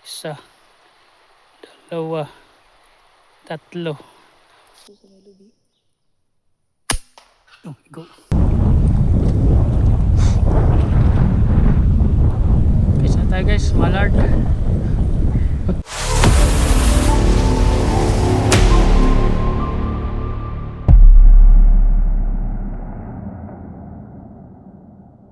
Isa, dalawa, tatlo. Oh, go. Isa tayo guys, mallard.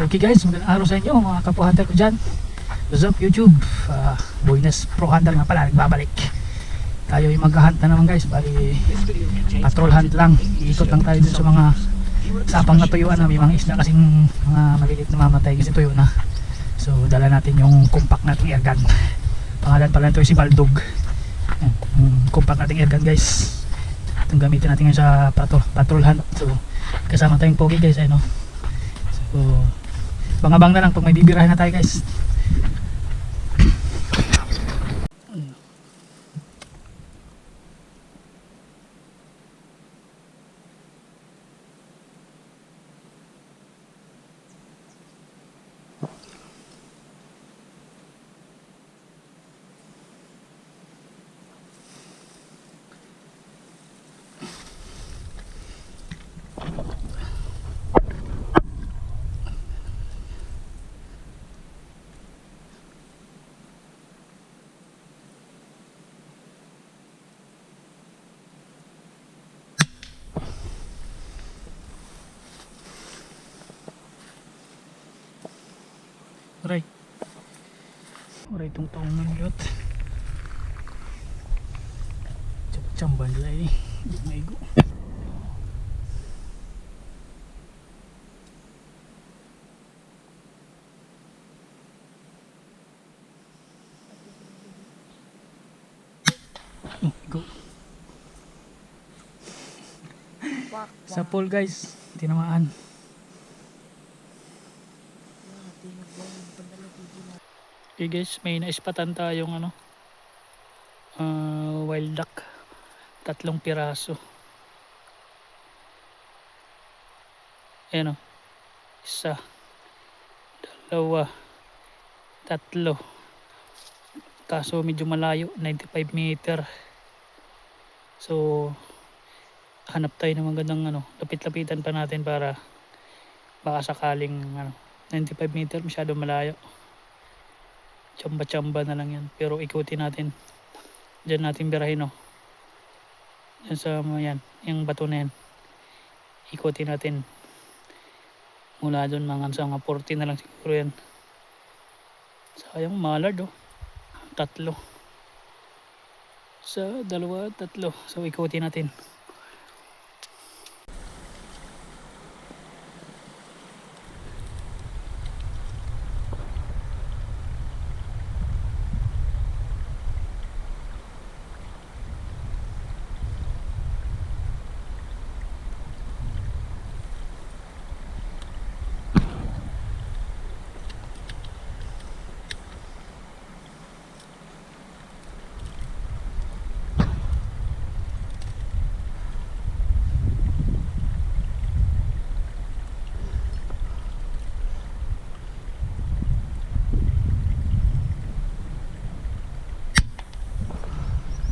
Okay guys, magandang araw sa inyo mga kapwa hunter ko dyan. What's up YouTube? Boyness Pro Hunter nga pala, nagbabalik. Tayo yung maghahunt na naman guys. Bali, patrol hunt lang. Iikot lang tayo dun sa mga sapang na tuyuan na may mga isda kasing mga malilit na mamatay kasi tuyo na. So dala natin yung compact nating airgun. Pangalan pala nito si Baldog. Yung compact nating airgun guys. Itong gamitin natin ngayon sa patrol hunt. So kasama tayong pogi guys, ano. So bangabang na lang pag may bibirahin na tayo guys. Uray itong taong nangyot. Chamban nila eh. Hindi maigo. Go. Sa pool guys, tinamaan. Okay guys, may naispatan tayong wild duck, 3 piraso. Ayan o, isa, dalawa, tatlo. Kaso medyo malayo, 95 meter. So hanap tayo ng magandang lapit-lapitan pa natin para baka sakaling 95 meter masyado malayo. Chamba-chamba na lang yan, pero ikutin natin. Diyan natin birahin Diyan sa yan, yung bato na yan. Ikutin natin. Mula doon mga 40 na lang siguro yan. Sayang mallard 3. Sa 2, 3. So ikutin natin.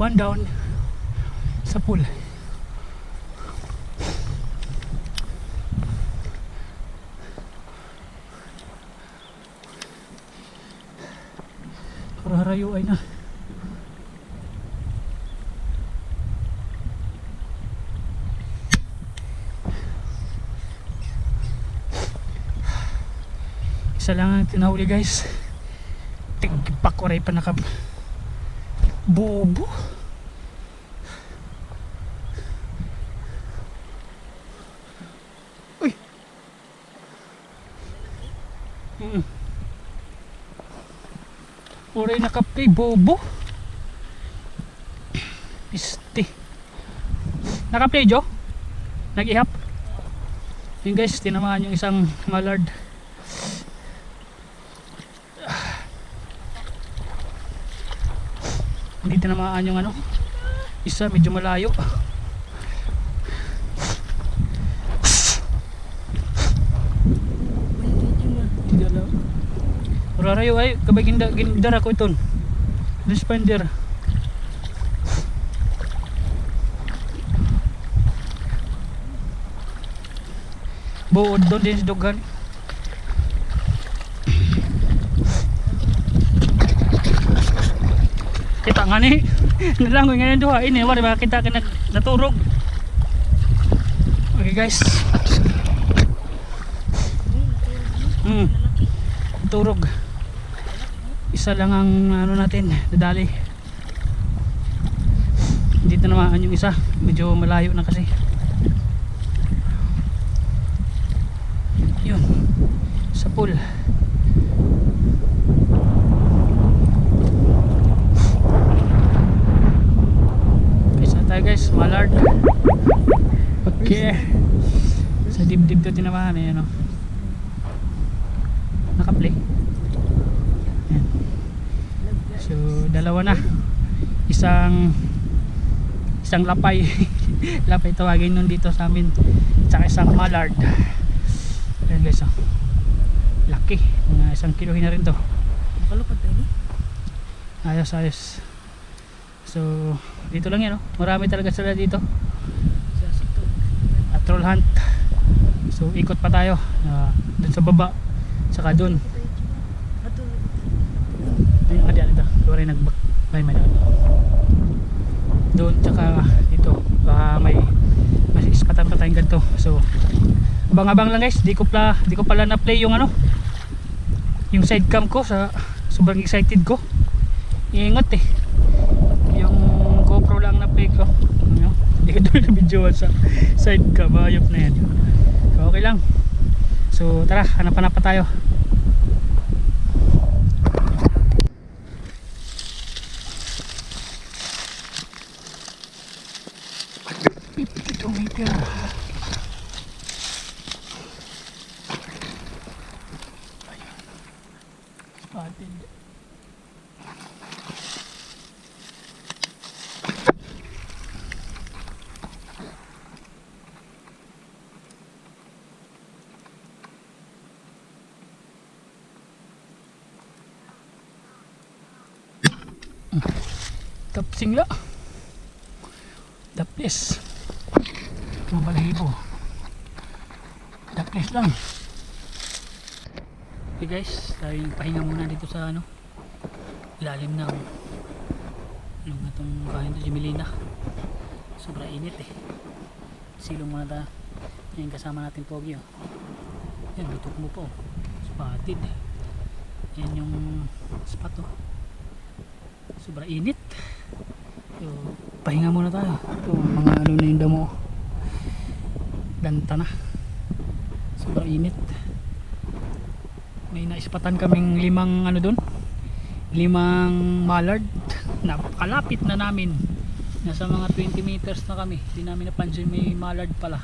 One down sa pool. Harayo ay na. Isa lang ang tinahuli guys. Tigpak oray pa nakab bobo. Uy. Oray nakaplay bobo. Piste. Nakaplay Jo? Nag-ihap? Yun guys, tinamaan yung isang mallard. Hindi tinamaan yung isa medyo malayo. Rarayo ay kabay gindara ko iton. Responder. Buod doon din sa dugan. Kita nga ni. Nalangoy nga yung duha. Ini, wala ba kita naturog. Okay guys. Turog. Isa lang ang ano natin, dadali. Dito naman yung isa. Medyo malayo na kasi. Yun. Sa pool. Tayo guys, mallard. Okay. Sa dibdib to tinamaan eh, ano. Naka-play. Ayan. So, dalawa na. Isang lapay. Lapay tawagin nun dito sa amin. Tsaka isang mallard. Ayan guys, oh. Laki. Mga 1 kilohin na rin to. Makalupad tayo. Ayos, ayos. So, dito lang yan, oh. Marami talaga sila dito. Patrol hunt. So, ikot pa tayo. Dun sa baba. Saka dun. Ayun nga dyan ito. Sorry, nagbay man ako. Doon, tsaka dito. Baka may ispatan pa tayong ganito. So, abang-abang lang guys. Di ko pala na-play yung ano. Yung side cam ko. Sobrang excited ko. Iingat eh. GoPro lang na play ko. Hindi ko doon na videoan sa side cam. Ayop na yan. So okay lang. So tara, hanap-hanap pa tayo. Ito meter. Ayun. Spotted. Tapsing la. Daplis. Mabalahibo. Daplis lang. Okay guys, tayo pahinga muna dito sa ano, ilalim ng itong kain to, Jimelina. Sobra init eh. Silong muna tayo. Yan kasama natin Pogi, oh. Yan, lutok mo po. Spotted. Yan yung spot, oh. Sobra init. So, pahinga muna tayo. Ito, mga ano na yung damo. Danta na. Sobrang init. May naispatan kaming 5 ano dun. 5 mallard. Napakalapit na namin. Nasa mga 20 meters na kami. Hindi namin napansin may mallard pala.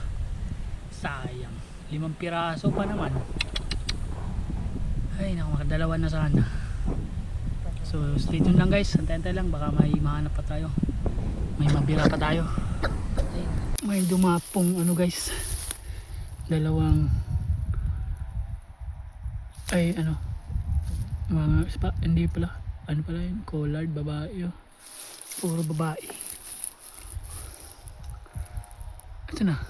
Sayang. 5 piraso pa naman. Ay, naku, makadalawa na sana. So stay tuned lang guys, antay-antay lang, baka may mahanap pa tayo, may mabira pa tayo. May dumapong ano guys, dalawang ay ano, mga hindi pala, ano pala yun, collard, babae, oh. Puro babae. Ito na,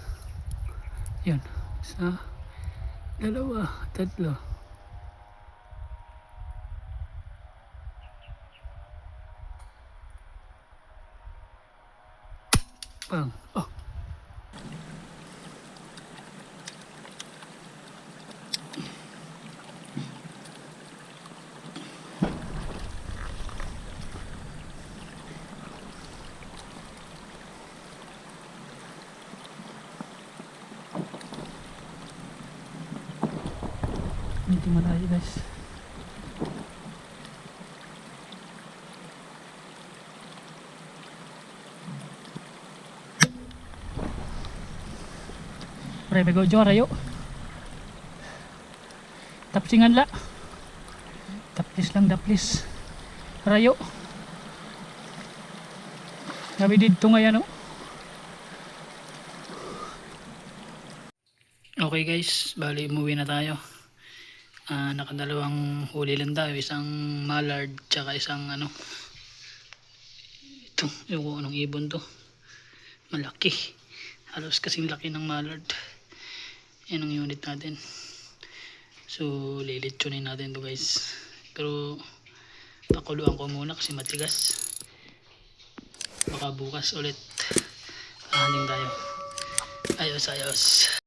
yun, isa, dalawa, tatlo. Bang. Oh. Dito malayo guys. Pre, go jo rayo. Tapsingan la. Taplis lang, daplis. Rayo. Gabi dito ngayon, oh. Okay guys, bali umuwi na tayo. Nakadalawang huli lang tayo, isang mallard tsaka isang ano, Ito, yung anong ibon to. Malaki. Halos kasing laki ng mallard. Yan ang unit natin. So, lilitsunin natin to guys. Pero, pakuluan ko muna kasi matigas. Baka bukas ulit. Ahaling tayo. Ayos.